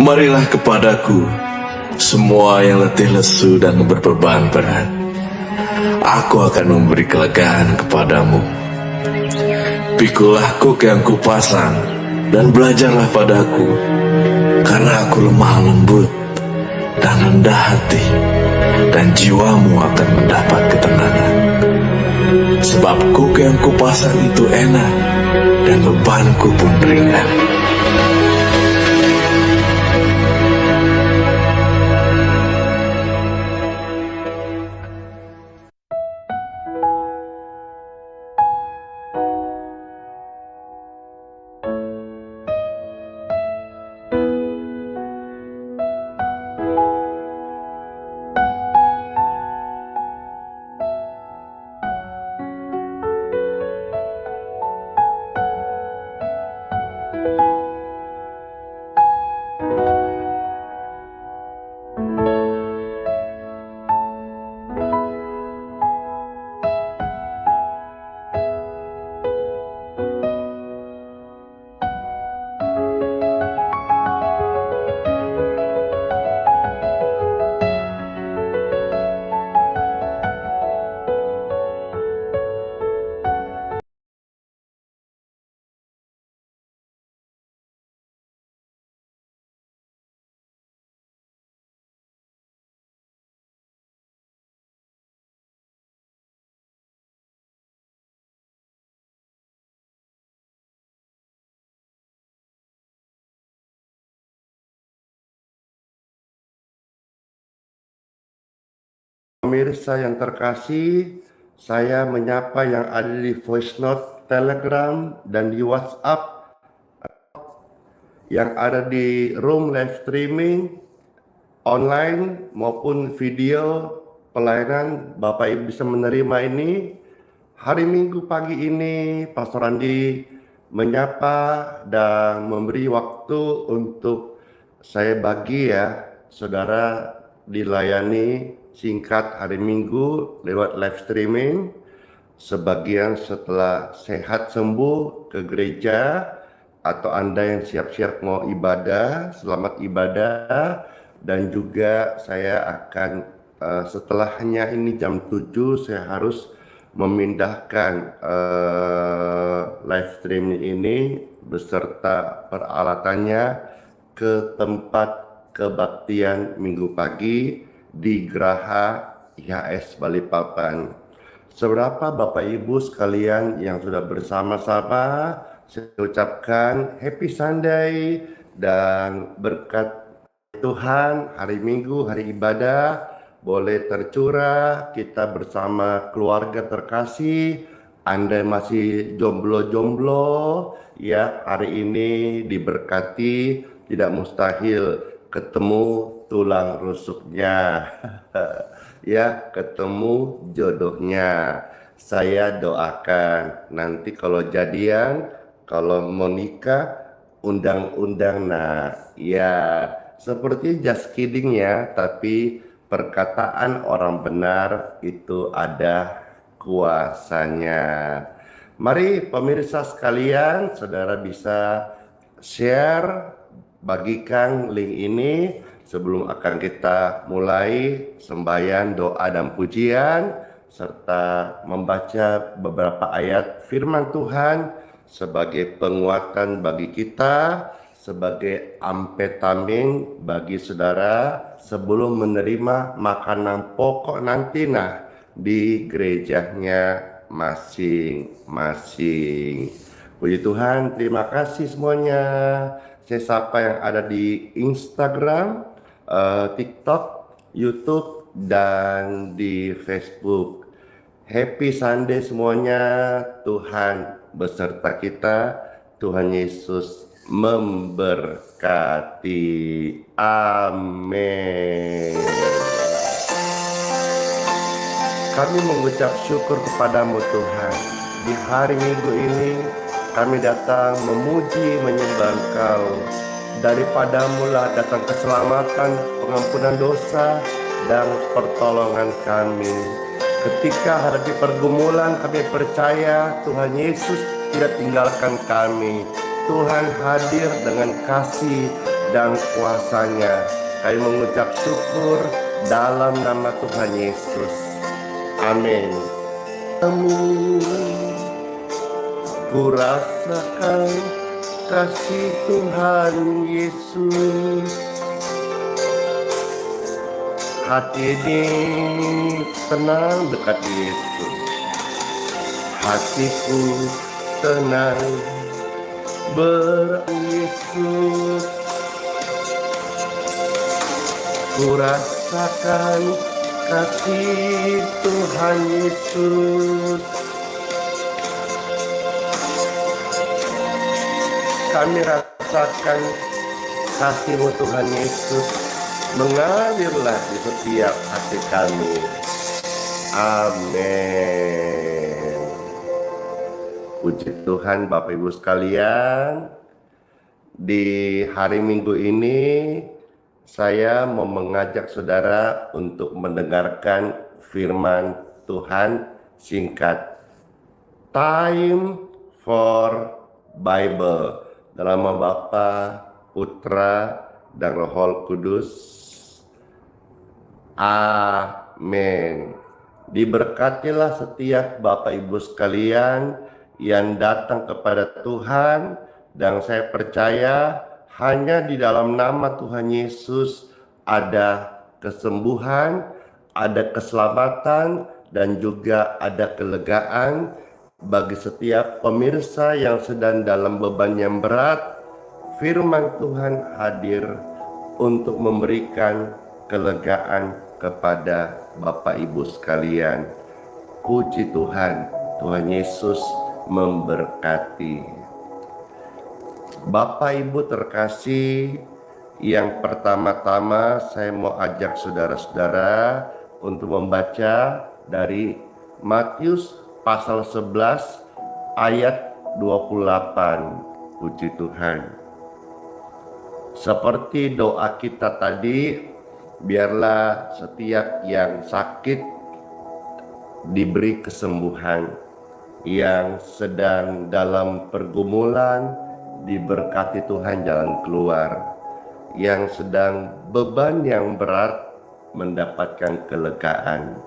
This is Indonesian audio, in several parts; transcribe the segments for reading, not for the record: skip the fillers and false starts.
Marilah kepadaku, semua yang letih lesu dan berbeban berat. Aku akan memberi kelegaan kepadamu. Pikulah kuk yang kupasang, dan belajarlah padaku, karena aku lemah lembut dan rendah hati, dan jiwamu akan mendapat ketenangan. Sebab kuk yang kupasang itu enak, dan bebanku pun ringan. Pemirsa yang terkasih, saya menyapa yang ada di voice note, Telegram, dan di WhatsApp, yang ada di room live streaming, online maupun video pelayanan. Bapak Ibu bisa menerima ini. Hari Minggu pagi ini, Pastor Andi menyapa dan memberi waktu untuk saya bagi saudara dilayani singkat hari Minggu lewat live streaming. Sebagian setelah sehat sembuh ke gereja, atau Anda yang siap-siap mau ibadah, selamat ibadah. Dan juga saya akan setelahnya ini jam 7 saya harus memindahkan live streaming ini beserta peralatannya ke tempat kebaktian Minggu pagi di Geraha IHS Balikpapan. Seberapa Bapak Ibu sekalian yang sudah bersama-sama, saya ucapkan Happy Sunday dan berkat Tuhan hari Minggu, hari ibadah boleh tercurah kita bersama keluarga terkasih. Anda masih jomblo-jomblo ya, hari ini diberkati, tidak mustahil ketemu tulang rusuknya ya, ketemu jodohnya. Saya doakan nanti kalau jadian, kalau mau nikah, undang-undang ya, seperti just kidding ya, tapi perkataan orang benar itu ada kuasanya. Mari pemirsa sekalian, saudara bisa share, bagikan link ini sebelum akan kita mulai sembahyang, doa dan pujian, serta membaca beberapa ayat firman Tuhan sebagai penguatan bagi kita, sebagai amfetamin bagi saudara sebelum menerima makanan pokok nanti di gerejanya masing-masing. Puji Tuhan, terima kasih semuanya. Saya sapa yang ada di Instagram, TikTok, YouTube, dan di Facebook. Happy Sunday semuanya. Tuhan beserta kita. Tuhan Yesus memberkati. Amin. Kami mengucap syukur kepadamu Tuhan. Di hari Minggu ini kami datang memuji menyembah Engkau. Daripadamu-lah datang keselamatan, pengampunan dosa, dan pertolongan kami. Ketika hadapi pergumulan, kami percaya Tuhan Yesus tidak tinggalkan kami. Tuhan hadir dengan kasih dan kuasanya. Kami mengucap syukur dalam nama Tuhan Yesus. Amin. Ku rasakan kasih Tuhan Yesus. Hati ini tenang dekat Yesus. Hatiku tenang ber-Yesus. Ku rasakan kasih Tuhan Yesus. Kami rasakan kasih-Mu Tuhan Yesus mengalirlah di setiap hati kami. Amin. Puji Tuhan Bapak Ibu sekalian, di hari Minggu ini saya mau mengajak saudara untuk mendengarkan firman Tuhan singkat. Time for Bible. Dalam nama Bapa, Putra, dan Roh Kudus. Amin. Diberkatilah setiap Bapak Ibu sekalian yang datang kepada Tuhan, dan saya percaya hanya di dalam nama Tuhan Yesus ada kesembuhan, ada keselamatan, dan juga ada kelegaan bagi setiap pemirsa yang sedang dalam beban yang berat. Firman Tuhan hadir untuk memberikan kelegaan kepada Bapak Ibu sekalian. Puji Tuhan, Tuhan Yesus memberkati. Bapak Ibu terkasih, yang pertama-tama saya mau ajak saudara-saudara untuk membaca dari Matius pasal 11 ayat 28. Puji Tuhan. Seperti doa kita tadi, biarlah setiap yang sakit diberi kesembuhan, yang sedang dalam pergumulan diberkati Tuhan jalan keluar, yang sedang beban yang berat mendapatkan kelegaan.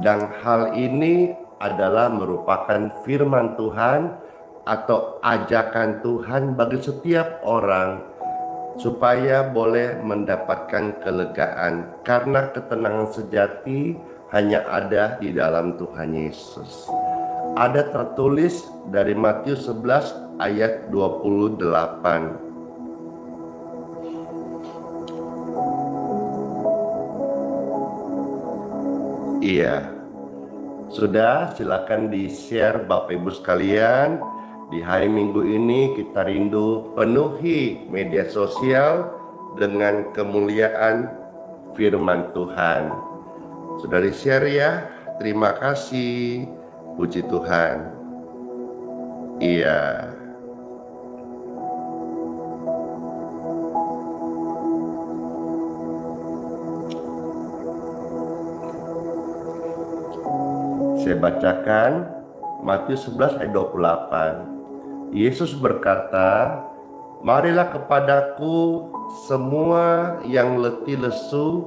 Dan hal ini adalah merupakan firman Tuhan atau ajakan Tuhan bagi setiap orang supaya boleh mendapatkan kelegaan, karena ketenangan sejati hanya ada di dalam Tuhan Yesus. Ada tertulis dari Matius 11 ayat 28. Iya, sudah, silakan di-share Bapak Ibu sekalian. Di hari Minggu ini kita rindu penuhi media sosial dengan kemuliaan firman Tuhan. Sudah di-share ya? Terima kasih. Puji Tuhan. Iya. Saya bacakan Matius 11 ayat 28. Yesus berkata, "Marilah kepadaku semua yang letih lesu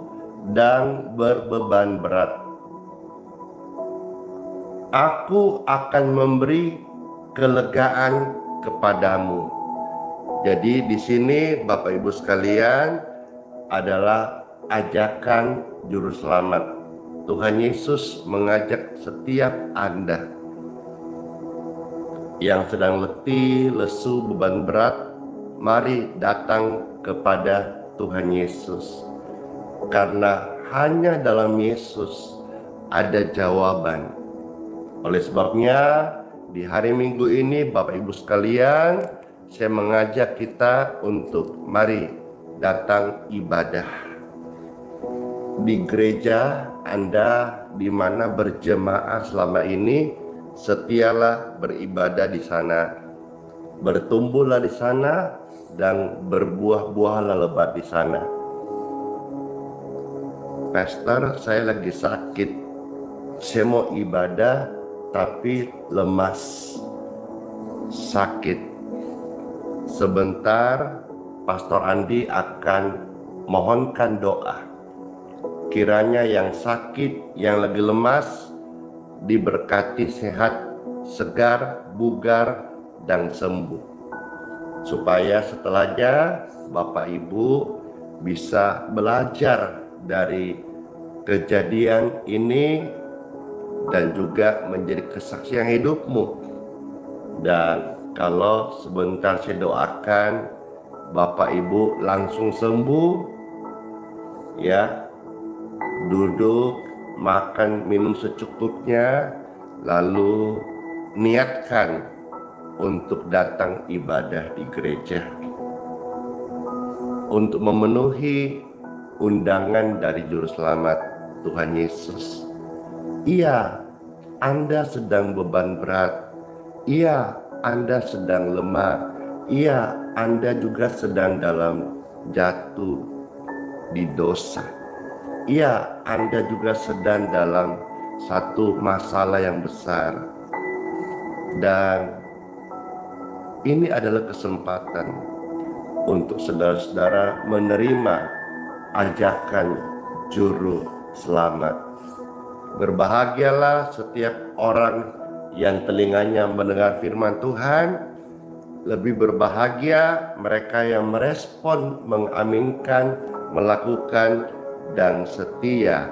dan berbeban berat. Aku akan memberi kelegaan kepadamu." Jadi di sini Bapak Ibu sekalian adalah ajakan juru selamat. Tuhan Yesus mengajak setiap Anda yang sedang letih, lesu, beban berat, mari datang kepada Tuhan Yesus. Karena hanya dalam Yesus ada jawaban. Oleh sebabnya, di hari Minggu ini Bapak Ibu sekalian, saya mengajak kita untuk mari datang ibadah. Di gereja Anda di mana berjemaah selama ini, setialah beribadah di sana, bertumbuhlah di sana, dan berbuah-buahlah lebat di sana. Pastor, saya lagi sakit, saya mau ibadah tapi lemas, sakit. Sebentar Pastor Andi akan mohonkan doa. Kiranya yang sakit, yang lagi lemas, diberkati sehat, segar, bugar, dan sembuh. Supaya setelahnya Bapak Ibu bisa belajar dari kejadian ini dan juga menjadi kesaksian hidupmu. Dan kalau sebentar saya doakan Bapak Ibu langsung sembuh, ya, duduk, makan, minum secukupnya, lalu niatkan untuk datang ibadah di gereja untuk memenuhi undangan dari Juru Selamat Tuhan Yesus. Iya, Anda sedang beban berat. Iya, Anda sedang lemah. Iya, Anda juga sedang dalam jatuh di dosa. Iya, Anda juga sedang dalam satu masalah yang besar. Dan ini adalah kesempatan untuk saudara-saudara menerima ajakan Juru Selamat. Berbahagialah setiap orang yang telinganya mendengar firman Tuhan. Lebih berbahagia mereka yang merespon, mengaminkan, melakukan, dan setia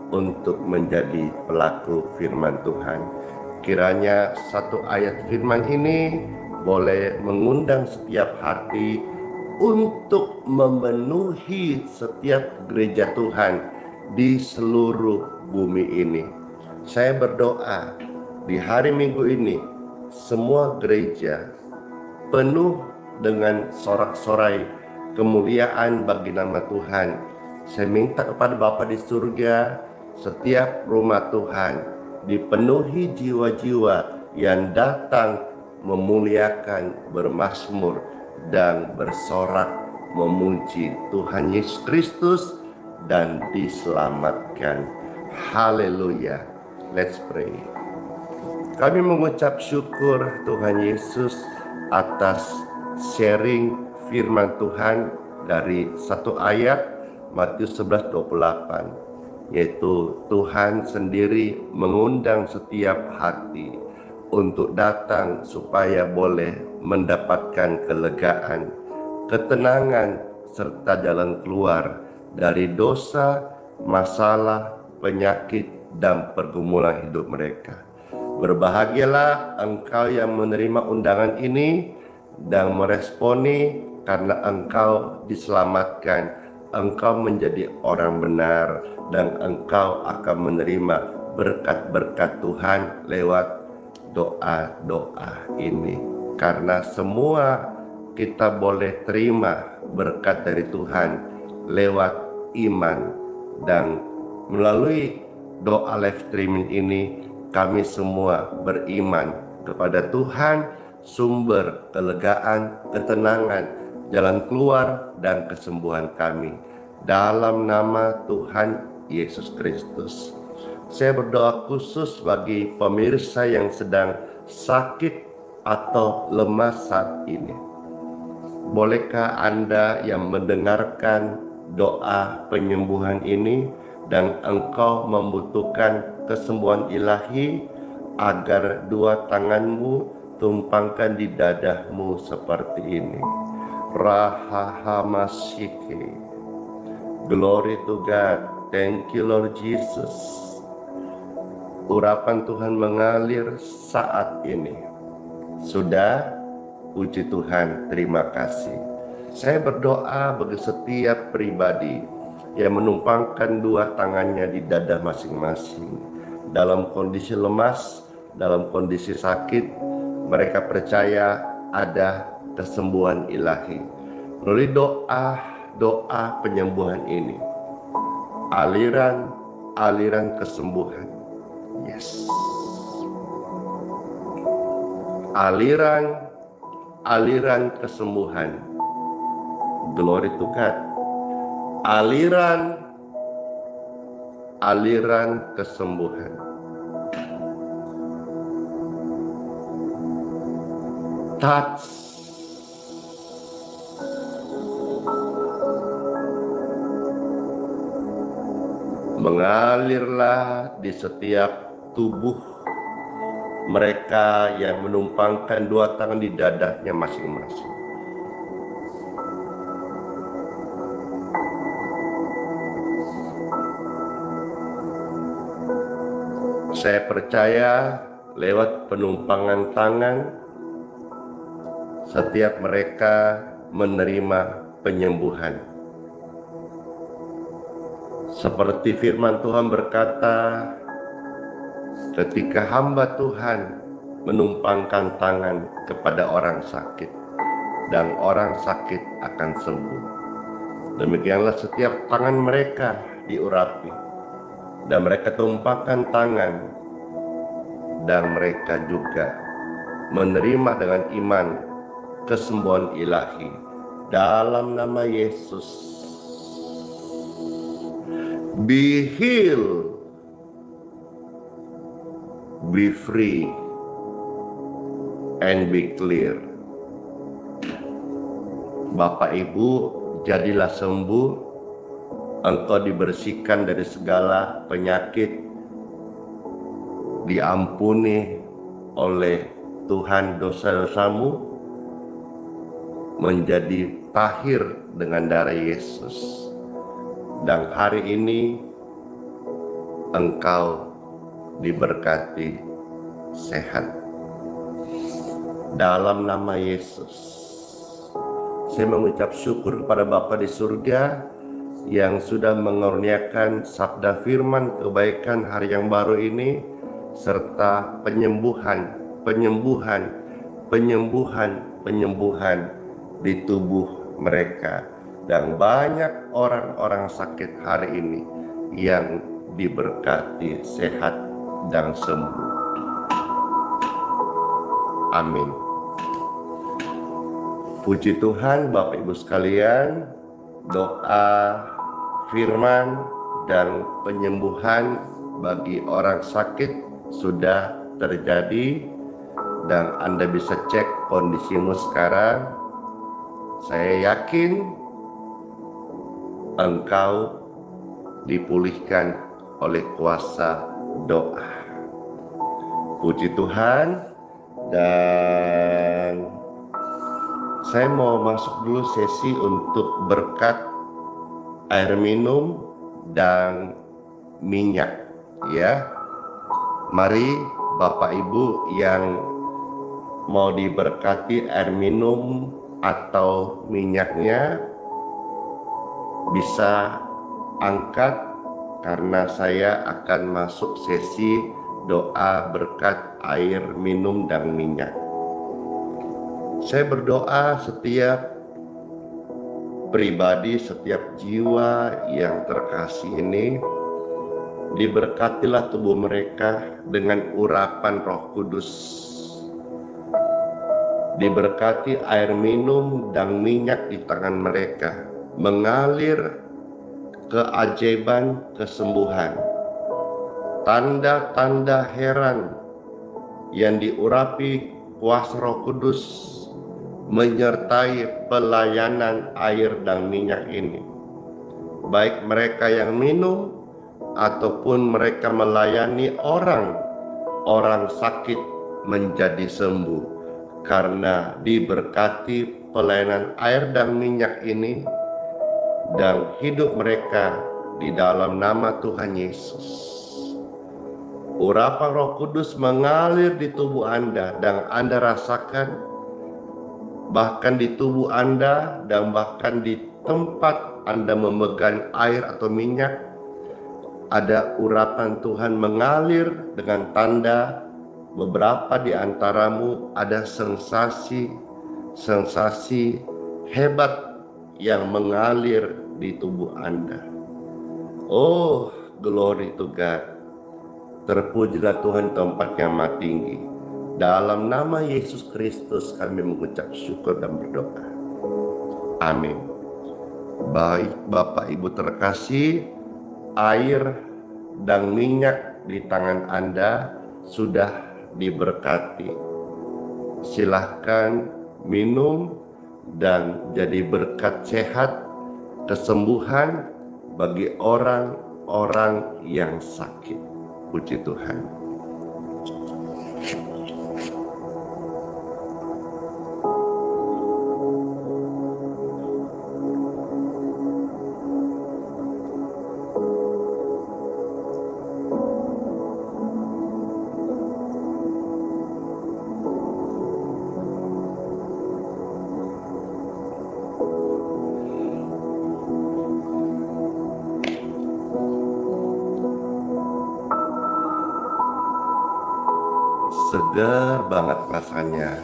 untuk menjadi pelaku firman Tuhan. Kiranya satu ayat firman ini boleh mengundang setiap hati untuk memenuhi setiap gereja Tuhan di seluruh bumi ini. Saya berdoa di hari Minggu ini semua gereja penuh dengan sorak-sorai kemuliaan bagi nama Tuhan. Saya minta kepada Bapa di surga, setiap rumah Tuhan dipenuhi jiwa-jiwa yang datang memuliakan, bermazmur, dan bersorak memuji Tuhan Yesus Kristus dan diselamatkan. Haleluya. Let's pray. Kami mengucap syukur Tuhan Yesus atas sharing firman Tuhan dari satu ayat Matius 11:28, yaitu Tuhan sendiri mengundang setiap hati untuk datang supaya boleh mendapatkan kelegaan, ketenangan, serta jalan keluar dari dosa, masalah, penyakit, dan pergumulan hidup mereka. Berbahagialah engkau yang menerima undangan ini dan meresponi, karena engkau diselamatkan, engkau menjadi orang benar, dan engkau akan menerima berkat-berkat Tuhan lewat doa-doa ini. Karena semua kita boleh terima berkat dari Tuhan lewat iman, dan melalui doa live streaming ini kami semua beriman kepada Tuhan, sumber kelegaan, ketenangan, jalan keluar, dan kesembuhan kami. Dalam nama Tuhan Yesus Kristus. Saya berdoa khusus bagi pemirsa yang sedang sakit atau lemas saat ini. Bolehkah Anda yang mendengarkan doa penyembuhan ini dan engkau membutuhkan kesembuhan ilahi, agar dua tanganmu tumpangkan di dadahmu seperti ini. Rahahamasike. Glory to God. Thank you Lord Jesus. Urapan Tuhan mengalir saat ini. Sudah, puji Tuhan, terima kasih. Saya berdoa bagi setiap pribadi yang menumpangkan dua tangannya di dada masing-masing. Dalam kondisi lemas, dalam kondisi sakit, mereka percaya ada kesembuhan ilahi. Melalui doa penyembuhan ini, aliran kesembuhan. Yes. Aliran kesembuhan. Glory to God. Aliran kesembuhan. Touch mengalirlah di setiap tubuh mereka yang menumpangkan dua tangan di dadanya masing-masing. Saya percaya lewat penumpangan tangan, setiap mereka menerima penyembuhan. Seperti firman Tuhan berkata, ketika hamba Tuhan menumpangkan tangan kepada orang sakit, dan orang sakit akan sembuh. Demikianlah setiap tangan mereka diurapi, dan mereka tumpahkan tangan, dan mereka juga menerima dengan iman kesembuhan ilahi dalam nama Yesus. Be healed, be free, and be clear. Bapak Ibu, jadilah sembuh, engkau dibersihkan dari segala penyakit, diampuni oleh Tuhan dosa-dosamu, menjadi tahir dengan darah Yesus. Dan hari ini engkau diberkati sehat dalam nama Yesus. Saya mengucap syukur kepada Bapa di surga yang sudah mengurniakan sabda firman kebaikan hari yang baru ini, serta penyembuhan di tubuh mereka. Dan banyak orang-orang sakit hari ini yang diberkati sehat dan sembuh. Amin. Puji Tuhan, Bapak Ibu sekalian, doa firman dan penyembuhan bagi orang sakit sudah terjadi, dan Anda bisa cek kondisimu sekarang. Saya yakin engkau dipulihkan oleh kuasa doa. Puji Tuhan. Dan saya mau masuk dulu sesi untuk berkat air minum dan minyak, ya. Mari Bapak Ibu yang mau diberkati air minum atau minyaknya bisa angkat, karena saya akan masuk sesi doa berkat air minum dan minyak. Saya berdoa setiap pribadi, setiap jiwa yang terkasih ini, diberkatilah tubuh mereka dengan urapan Roh Kudus. Diberkati air minum dan minyak di tangan mereka, mengalir keajaiban kesembuhan, tanda-tanda heran yang diurapi kuasa Roh Kudus menyertai pelayanan air dan minyak ini. Baik mereka yang minum ataupun mereka melayani orang sakit menjadi sembuh, karena diberkati pelayanan air dan minyak ini, dan hidup mereka di dalam nama Tuhan Yesus. Urapan Roh Kudus mengalir di tubuh Anda, dan Anda rasakan bahkan di tubuh Anda, dan bahkan di tempat Anda memegang air atau minyak, ada urapan Tuhan mengalir dengan tanda. Beberapa di antaramu ada sensasi hebat yang mengalir di tubuh Anda. Oh, glory to God. Terpujilah Tuhan tempat yang maha tinggi. Dalam nama Yesus Kristus kami mengucap syukur dan berdoa. Amin. Baik Bapak Ibu terkasih, air dan minyak di tangan Anda sudah diberkati. Silahkan minum dan jadi berkat sehat, kesembuhan bagi orang orang yang sakit. Puji Tuhan. Segar banget rasanya.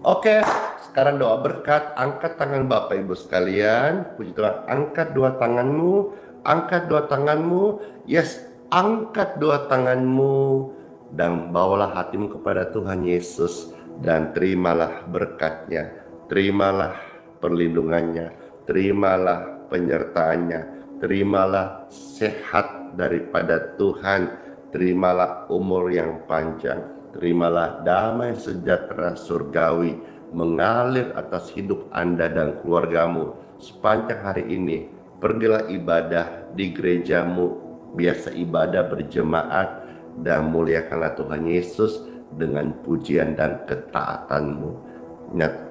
Oke, sekarang doa berkat. Angkat tangan Bapak Ibu sekalian. Puji Tuhan. Angkat dua tanganmu. Angkat dua tanganmu. Yes, angkat dua tanganmu. Dan bawalah hatimu kepada Tuhan Yesus. Dan terimalah berkatnya. Terimalah perlindungannya. Terimalah penyertaannya. Terimalah sehat daripada Tuhan. Terimalah umur yang panjang, terimalah damai sejahtera surgawi mengalir atas hidup Anda dan keluargamu sepanjang hari ini. Pergilah ibadah di gerejamu, biasa ibadah berjemaat, dan muliakanlah Tuhan Yesus dengan pujian dan ketaatanmu.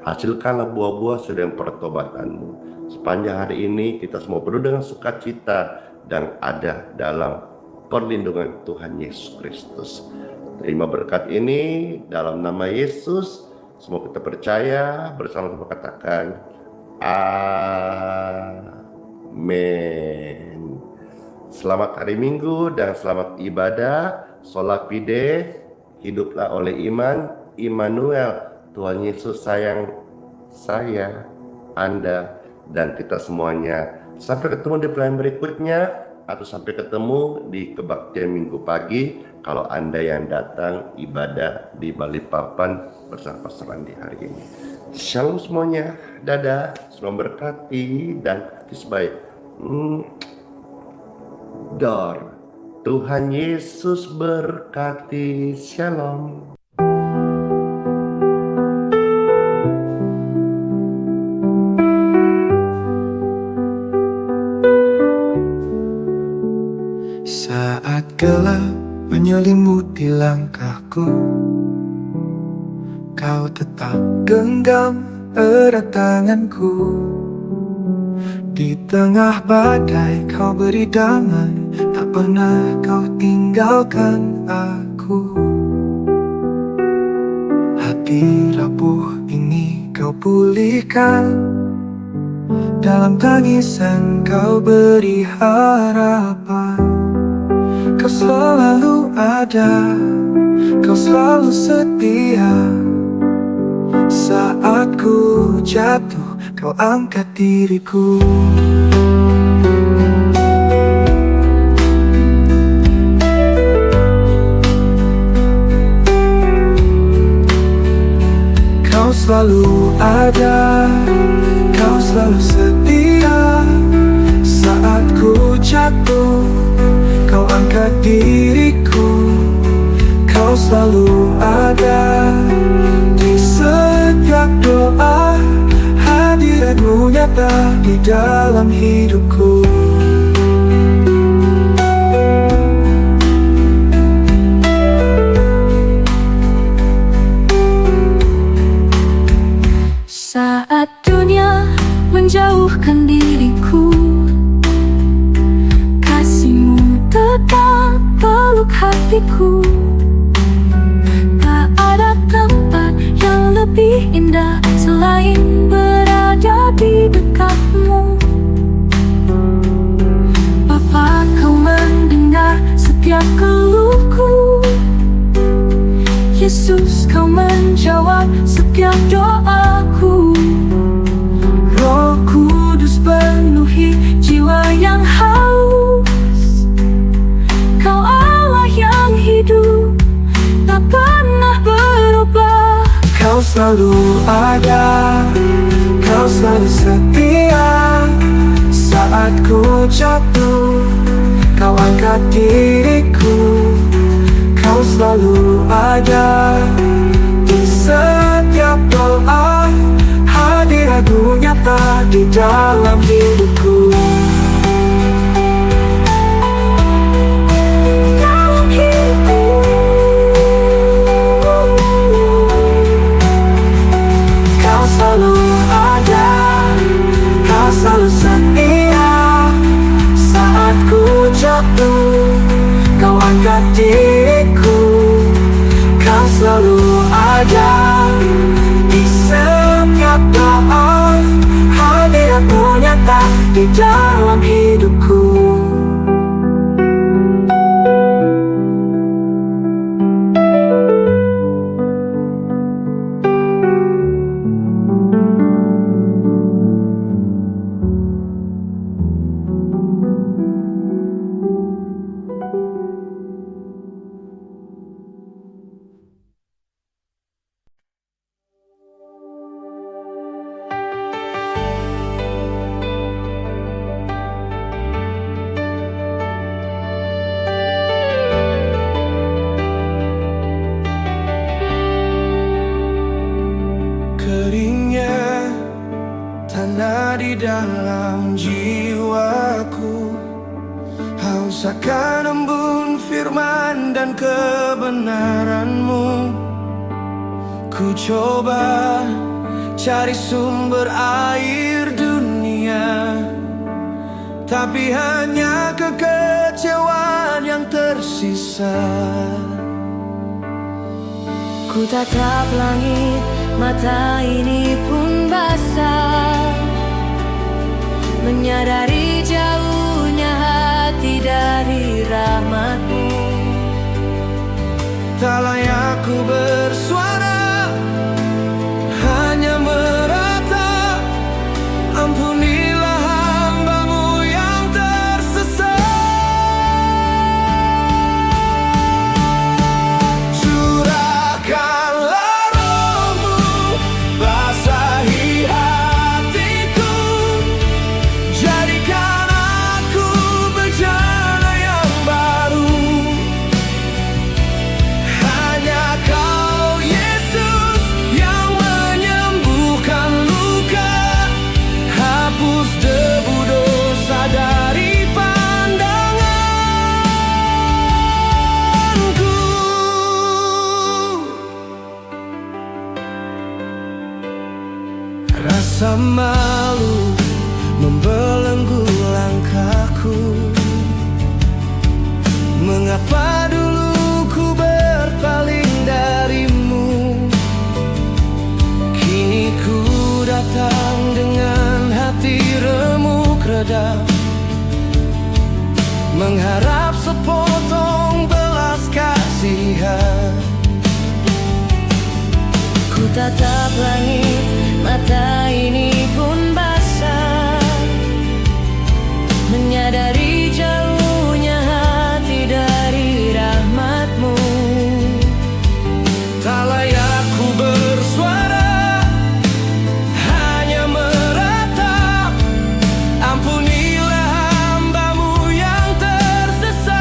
Hasilkanlah buah-buah sedang pertobatanmu. Sepanjang hari ini kita semua penuh dengan sukacita dan ada dalam perlindungan Tuhan Yesus Kristus. Terima berkat ini dalam nama Yesus. Semua kita percaya bersama-sama katakan amin. Selamat hari Minggu dan selamat ibadah. Sola fide, hiduplah oleh iman. Immanuel, Tuhan Yesus sayang saya, Anda, dan kita semuanya. Sampai ketemu di pelayanan berikutnya, atau sampai ketemu di kebaktian Minggu pagi kalau Anda yang datang ibadah di Balikpapan bersama Pastor Andi hari ini. Shalom semuanya, dadah, semoga berkati dan kisbay. Dor, Tuhan Yesus berkati. Shalom. Saat gelap menyelimuti langkahku, Kau tetap genggam erat tanganku. Di tengah badai Kau beri damai, tak pernah Kau tinggalkan aku. Hati rapuh ini Kau pulihkan, dalam tangisan Kau beri harapan. Kau selalu ada, Kau selalu setia. Saat ku jatuh, Kau angkat diriku. Kau selalu ada, Kau selalu setia. Saat ku jatuh, Kau angkat diriku. Kau selalu ada di setiap doa. Hadiratmu nyata di dalam hidupku. Saat dunia menjauhkan diriku, kasih-Mu tetap peluk hatiku. Tak ada tempat yang lebih indah selain berada di dekat-Mu. Bapa, Kau mendengar setiap keluhku. Yesus, Kau menjawab setiap doaku. Roh Kudus penuhi jiwa yang haus. Kau Allah yang hidup, tak pernah berubah. Kau selalu ada, Kau selalu setia. Saat ku jatuh, Kau angkat diriku. Kau selalu ada di setiap doa. Hadirat-Mu nyata di dalam hidupku. jatuh, kau angkat diriku. Kau selalu ada di setiap doa, hadiratmu nyata di dalam hidupku. Keringnya tanah di dalam jiwaku, haus akan embun firman dan kebenaranmu. Ku coba cari sumber air dunia, tapi hanya kekecewaan yang tersisa. Ku tatap langit, mata ini pun basah, menyadari jauhnya hati dari rahmat-Mu. Tak layak ku bersuara, hanya meratap. Ampunilah hamba-Mu yang tersesat. Curahkanlah Roh-Mu, basahi hatiku. Jadikan aku bejana yang baru. Hanya Kau Yesus yang menyembuhkan luka, hapus debu dosa dari pandanganku. Rasa malu membelenggu langkahku. Mengapa dulu ku berpaling darimu? Kini ku datang dengan hati remuk redam, mengharap sepotong belas kasihan. Ku tatap langit, mata ini pun basah, menyadari jauhnya hati dari rahmat-Mu. Tak layak ku bersuara, hanya meratap. Ampunilah hamba-Mu yang tersesat.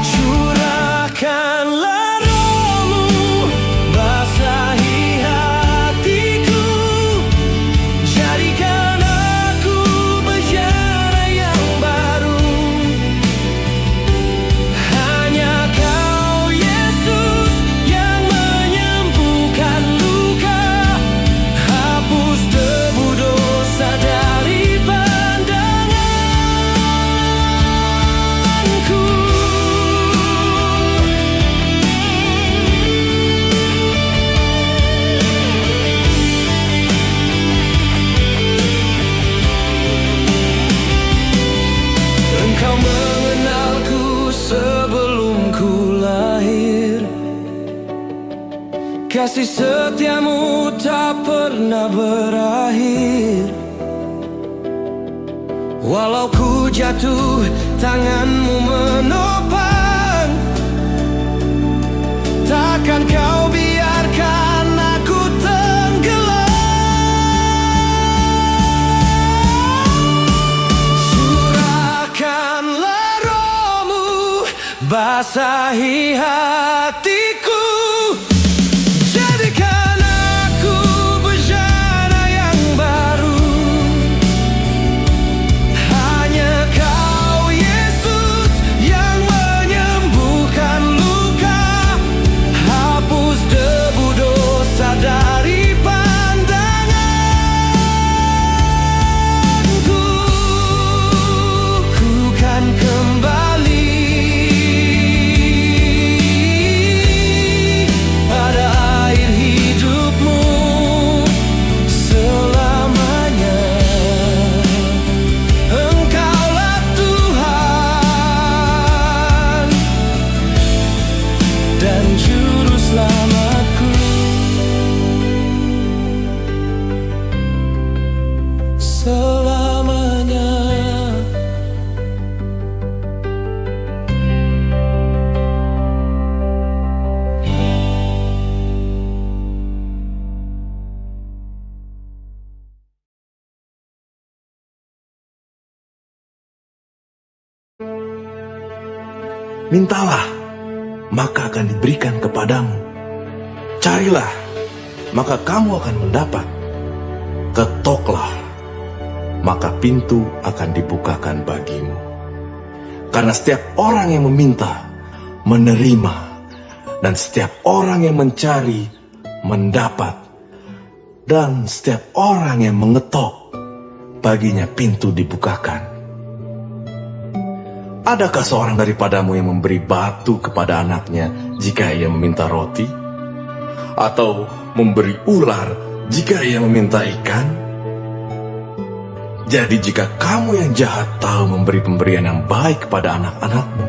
Curahkanlah Roh-Mu, basahi hatiku. Jadikan aku bejana yang baru. Hanya Kau Yesus yang menyembuhkan luka, hapus debu dosa dari pandanganku. Engkau mengenalku sebelum ku lahir. Kasih setiamu tak pernah berakhir. Walau ku jatuh, tanganmu menopang. Takkan Kau biarkan aku tenggelam. Curahkanlah Roh-Mu, basahi hatiku. Jadikan aku bejana yang baru. Hanya Kau Yesus yang menyembuhkan luka, hapus debu dosa dari pandanganku. selamanya. Mintalah, maka akan diberikan kepadamu. Carilah, maka kamu akan mendapat. Ketoklah, maka pintu akan dibukakan bagimu. Karena setiap orang yang meminta, menerima, dan setiap orang yang mencari, mendapat. Dan setiap orang yang mengetok, baginya pintu dibukakan. Adakah seorang daripadamu yang memberi batu kepada anaknya jika ia meminta roti? Atau memberi ular jika ia meminta ikan? Jadi jika kamu yang jahat tahu memberi pemberian yang baik kepada anak-anakmu,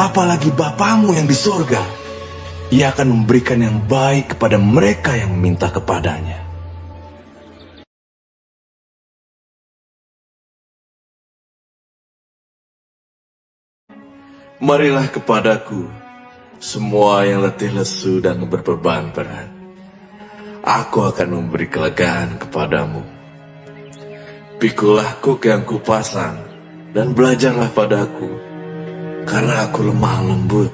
apalagi Bapamu yang di surga, ia akan memberikan yang baik kepada mereka yang meminta kepadanya. Marilah kepadaku, semua yang letih lesu dan berbeban berat. Aku akan memberi kelegaan kepadamu. Pikulah kuk yang kupasang, dan belajarlah padaku, karena aku lemah lembut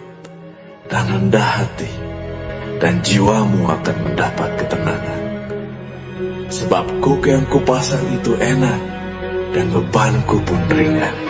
dan rendah hati, dan jiwamu akan mendapat ketenangan. Sebab kuk yang kupasang itu enak, dan bebanku pun ringan.